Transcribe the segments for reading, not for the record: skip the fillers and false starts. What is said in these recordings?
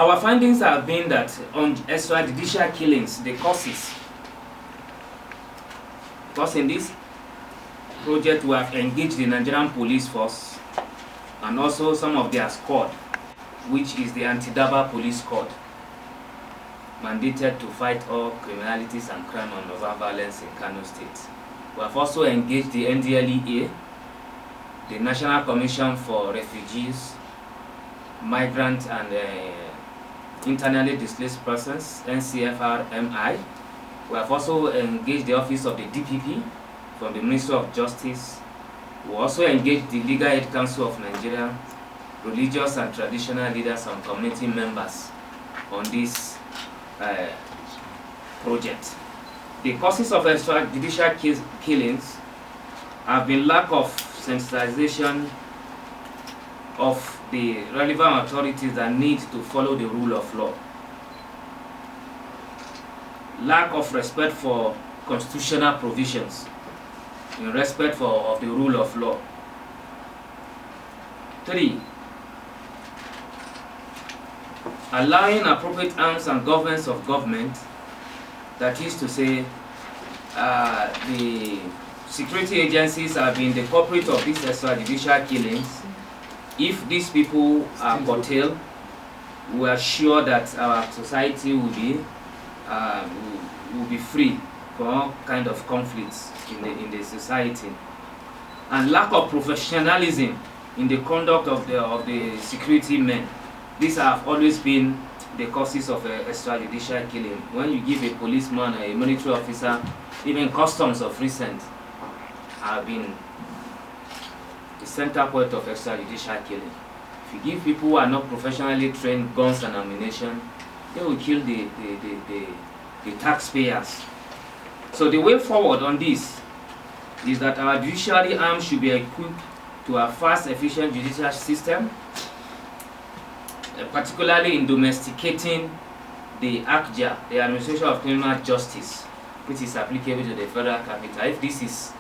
Our findings have been that on extrajudicial killings, the causes, because in this project we have engaged the Nigerian police force and also some of their squad, which is the anti-Daba police squad, mandated to fight all criminalities and crime and violence in Kano State. We have also engaged the NDLEA, the National Commission for Refugees, Migrant and Internally Displaced Persons, NCFRMI. We have also engaged the Office of the DPP from the Ministry of Justice. We also engaged the Legal Aid Council of Nigeria, religious and traditional leaders and community members on this project. The causes of extrajudicial killings have been lack of sensitization of the relevant authorities that need to follow the rule of law, lack of respect for constitutional provisions in respect of the rule of law. 3. Allowing appropriate arms and governance of government, that is to say, the security agencies have been the culprit of these extrajudicial killings. If these people are curtailed, we are sure that our society will be free from all kind of conflicts in the society. And lack of professionalism in the conduct of the security men. These have always been the causes of extrajudicial killing. When you give a policeman or a military officer, even customs of recent, have been the center point of extrajudicial killing. If you give people who are not professionally trained guns and ammunition, they will kill the taxpayers. So the way forward on this is that our judiciary arm should be equipped to a fast, efficient judicial system, particularly in domesticating the ACJA, the Administration of Criminal Justice, which is applicable to the federal capital. If this is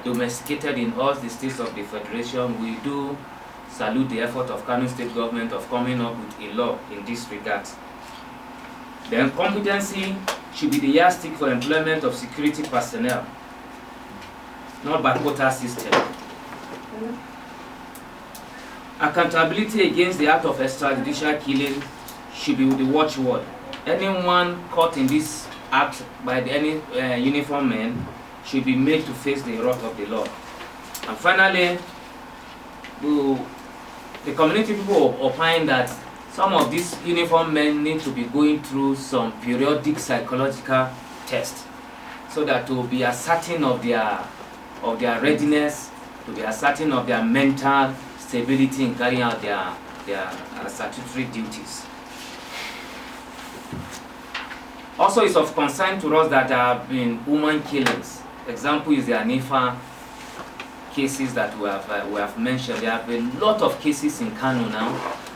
domesticated in all the states of the federation, we do salute the effort of Kano State government of coming up with a law in this regard. Then competency should be the yardstick for employment of security personnel, not by quota system. Accountability against the act of extrajudicial killing should be the watchword. Anyone caught in this act by any uniformed men should be made to face the wrath of the law. And finally, the community people opine that some of these uniformed men need to be going through some periodic psychological tests so that to be ascertain of their readiness, to be ascertain of their mental stability in carrying out their statutory duties. Also, it's of concern to us that there have been human killings. Example is the Anifa cases that we have mentioned. There have been a lot of cases in Kano now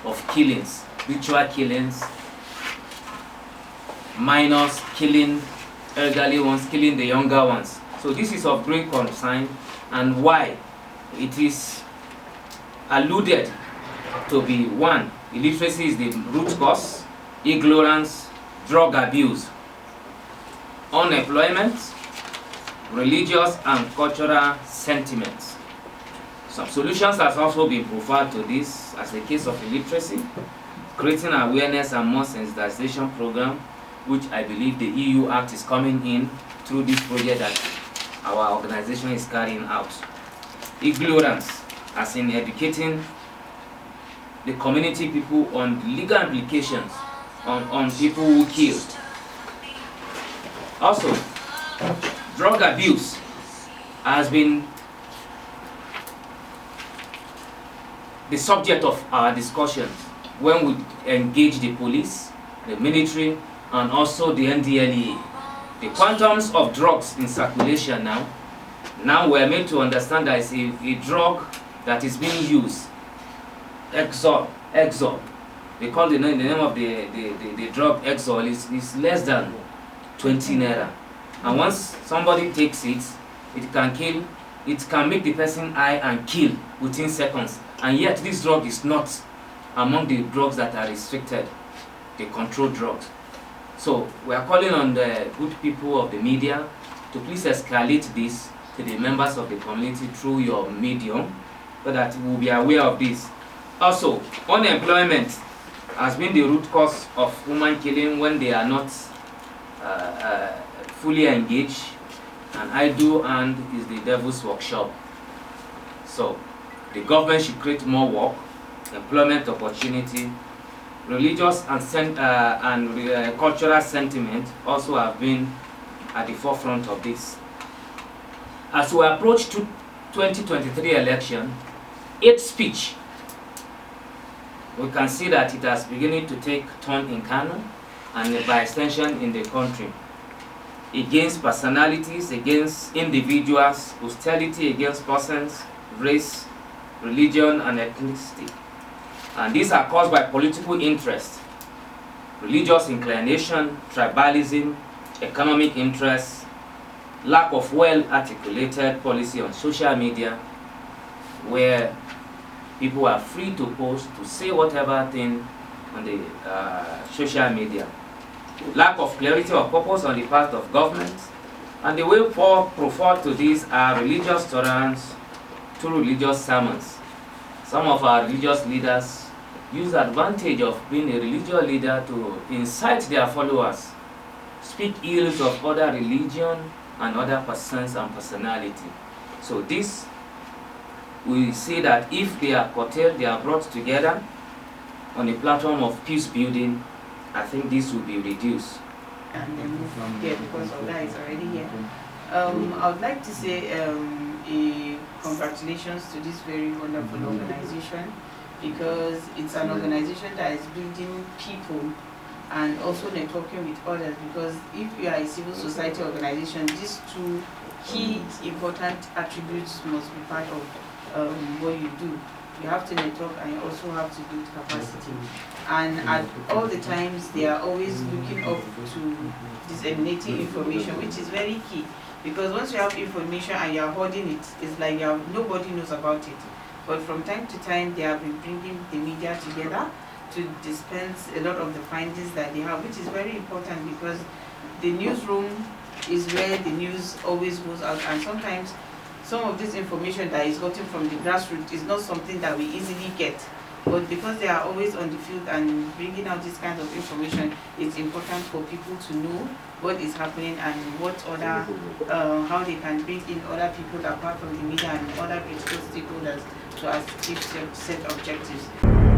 of killings, ritual killings, minors killing elderly ones, killing the younger ones. So this is of great concern, and why it is alluded to be: 1, illiteracy is the root cause, ignorance, drug abuse, unemployment, religious and cultural sentiments. Some solutions have also been provided to this as a case of illiteracy, creating awareness and more sensitization program, which I believe the EU Act is coming in through this project that our organization is carrying out. Ignorance, as in educating the community people on legal implications on people who killed. Also, drug abuse has been the subject of our discussions when we engage the police, the military, and also the NDLEA. The quantums of drugs in circulation now we are made to understand that it's a drug that is being used, Exol. They call the name of the drug Exol is less than 20 naira. And once somebody takes it, it can make the person high and kill within seconds. And yet this drug is not among the drugs that are restricted, the controlled drugs. So we are calling on the good people of the media to please escalate this to the members of the community through your medium, so that we will be aware of this. Also, unemployment has been the root cause of human killing when they are not fully engaged, and idle hand is the devil's workshop. So the government should create more work, employment opportunity. Religious and cultural sentiment also have been at the forefront of this. As we approach 2023 election, hate speech, we can see that it has beginning to take turn in Kano and by extension in the country, against personalities, against individuals, hostility against persons, race, religion, and ethnicity. And these are caused by political interest, religious inclination, tribalism, economic interests, lack of well-articulated policy on social media, where people are free to post, to say whatever thing on the social media. Lack of clarity of purpose on the part of government, and the way forward to this are religious tolerance through religious sermons. Some of our religious leaders use advantage of being a religious leader to incite their followers, speak ills of other religion and other persons and personality. So this, we see that if they are curtailed, they are brought together on a platform of peace building, I think this will be reduced. And then move here because Allah is already here. I would like to say a congratulations to this very wonderful organization, because it's an organization that is building people and also networking with others, because if you are a civil society organization, these two key important attributes must be part of what you do. You have to network and you also have to build capacity. And at all the times, they are always looking up to disseminating information, which is very key. Because once you have information and you are holding it, it's like nobody knows about it. But from time to time, they have been bringing the media together to dispense a lot of the findings that they have, which is very important, because the newsroom is where the news always goes out, and sometimes some of this information that is gotten from the grassroots is not something that we easily get. But because they are always on the field and bringing out this kind of information, it's important for people to know what is happening and what other, how they can bring in other people apart from the media and other critical stakeholders to achieve set objectives.